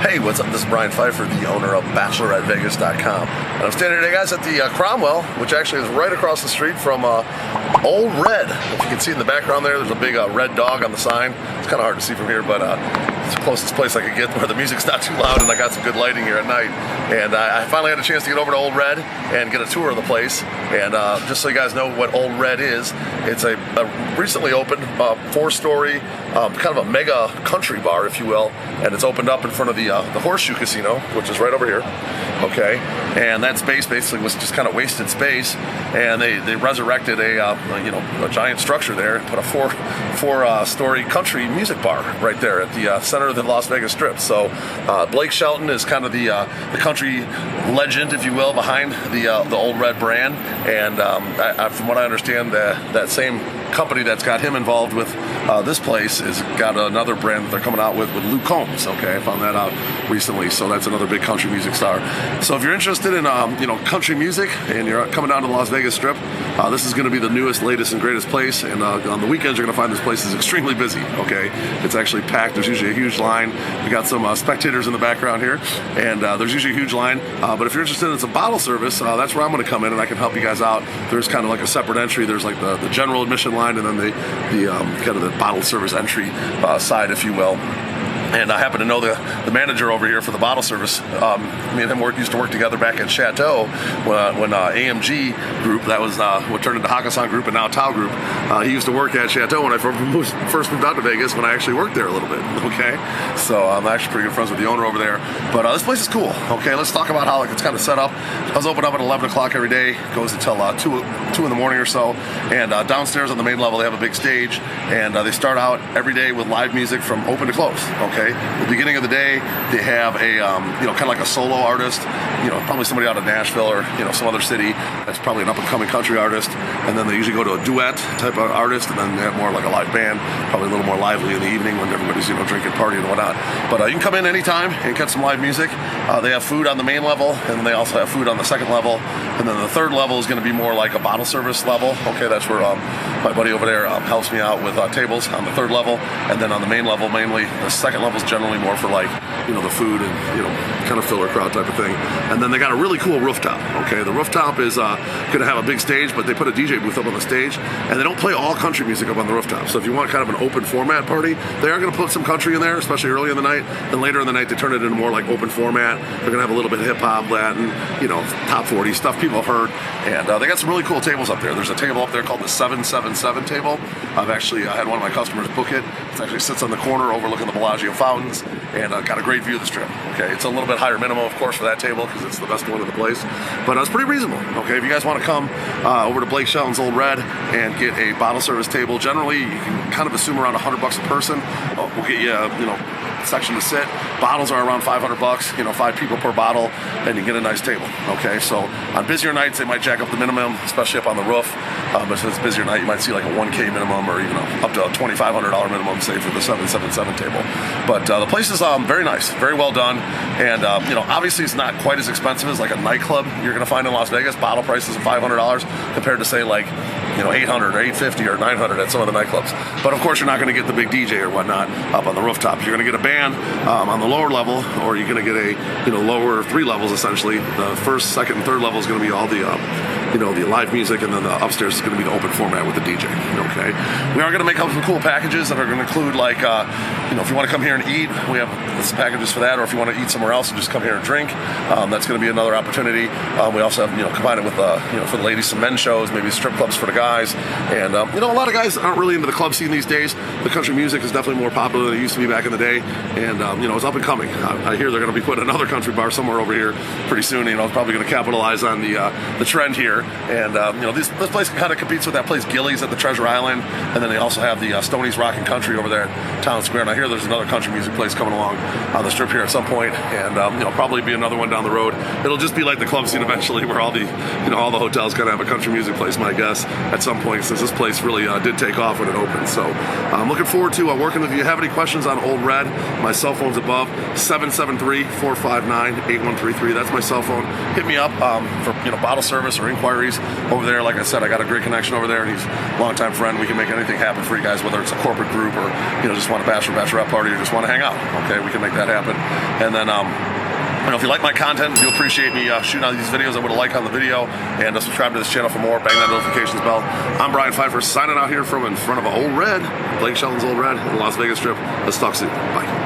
Hey, what's up? This is Brian Pfeiffer, the owner of BacheloretteVegas.com. And I'm standing today, guys, at the Cromwell, which actually is right across the street from Old Red. If you can see in the background there's a big red dog on the sign. It's kind of hard to see from here, but it's the closest place I could get where the music's not too loud and I got some good lighting here at night. And I finally had a chance to get over to Old Red and get a tour of the place. And just so you guys know what Old Red is, it's a recently opened 4-story kind of a mega country bar, if you will, and it's opened up in front of the Horseshoe Casino, which is right over here. Okay, and that space basically was just kind of wasted space, and they resurrected a giant structure there and put a four-story country music bar right there at the center of the Las Vegas Strip. So Blake Shelton is kind of the country legend, if you will, behind the Old Red brand, and from what I understand, that same company that's got him involved with this place has got another brand that they're coming out with Luke Combs. Okay, I found that out recently, so that's another big country music star. So if you're interested in country music and you're coming down to the Las Vegas Strip, this is going to be the newest, latest, and greatest place. And on the weekends, you're going to find this place is extremely busy. Okay, it's actually packed. There's usually a huge line. We got some spectators in the background here, and there's usually a huge line. But if you're interested in some bottle service, that's where I'm going to come in, and I can help you guys out. There's kind of like a separate entry. There's like the general admission line, and then the kind of the bottle service entry side, if you will. And I happen to know the manager over here for the bottle service. Me and him used to work together back at Chateau when AMG Group, that was what turned into Hakkasan Group and now Tao Group. He used to work at Chateau when I first moved out to Vegas, when I actually worked there a little bit. Okay, so I'm actually pretty good friends with the owner over there. But this place is cool. Okay, let's talk about how it's kind of set up. It was open up at 11 o'clock every day, goes until 2 in the morning or so. And downstairs on the main level, they have a big stage, and they start out every day with live music from open to close. Okay, at the beginning of the day, they have a kind of like a solo artist, probably somebody out of Nashville or some other city that's probably an up-and-coming country artist, and then they usually go to a duet type of artist, and then they have more like a live band, probably a little more lively in the evening when everybody's drinking, partying, and whatnot. But you can come in anytime and catch some live music. They have food on the main level, and they also have food on the second level, and then the third level is going to be more like a bottle service level. Okay, that's where my buddy over there helps me out with tables on the third level, and then on the main level, mainly the second level is generally more for like the food and kind of filler crowd type of thing. And then they got a really cool rooftop. Okay, the rooftop is going to have a big stage, but they put a DJ booth up on the stage, and they don't play all country music up on the rooftop. So if you want kind of an open format party, they are going to put some country in there, especially early in the night. Then later in the night, they turn it into more like open format. They're going to have a little bit of hip hop, Latin, top 40 stuff people have heard. And they got some really cool tables up there. There's a table up there called the 777 table. I had one of my customers book it. It actually sits on the corner overlooking the Bellagio Fountains, and got a great view of the Strip. Okay, it's a little bit higher minimum, of course, for that table because it's the best one in the place, but it's pretty reasonable. Okay, if you guys want to come over to Blake Shelton's Old Red and get a bottle service table, generally you can kind of assume around $100 a person. We'll get you, section to sit. Bottles are around $500, 5 people per bottle, and you get a nice table. Okay, so on busier nights they might jack up the minimum, especially up on the roof. But if it's a busier night, you might see like a $1K minimum or up to a $2,500 minimum, say for the 777 table. But the place is very nice, very well done, and obviously it's not quite as expensive as like a nightclub you're going to find in Las Vegas. Bottle prices of $500 compared to say like $800 or $850 or $900 at some of the nightclubs. But of course, you're not going to get the big DJ or whatnot up on the rooftop. You're going to get a band on the lower level, or you're going to get a lower 3 levels essentially. The first, second, and third level is going to be all the the live music, and then the upstairs is going to be the open format with the DJ. Okay, we are going to make up some cool packages that are going to include like if you want to come here and eat, we have some packages for that, or if you want to eat somewhere else and just come here and drink, that's going to be another opportunity. We also have combine it with for the ladies some men's shows, maybe strip clubs for the guys, and a lot of guys aren't really into the club scene these days. The country music is definitely more popular than it used to be back in the day, and it's up and coming. I hear they're going to be putting another country bar somewhere over here pretty soon. Probably going to capitalize on the trend here, and this place kind of competes with that place Gillies at the Treasure Island, and then they also have the Stoney's Rockin' Country over there at Town Square. And I hear there's another country music place coming along on the Strip here at some point, and probably be another one down the road. It'll just be like the club scene eventually, where all the all the hotels kind of have a country music place, my guess, at some point, since this place really did take off when it opened. So I'm looking forward to working with you. If you have any questions on Old Red, my cell phone's above, 773-459-8133. That's my cell phone. Hit me up for bottle service or inquiry inquiries over there. Like I said, I got a great connection over there, and he's a longtime friend. We can make anything happen for you guys, whether it's a corporate group or just want a bachelorette party or just want to hang out. Okay, we can make that happen. And then if you like my content, and you appreciate me shooting out these videos, I would like on the video and subscribe to this channel for more. Bang that notifications bell. I'm Brian Pfeiffer signing out here from in front of Old Red, Blake Shelton's Old Red, in the Las Vegas Strip. Let's talk soon. Bye.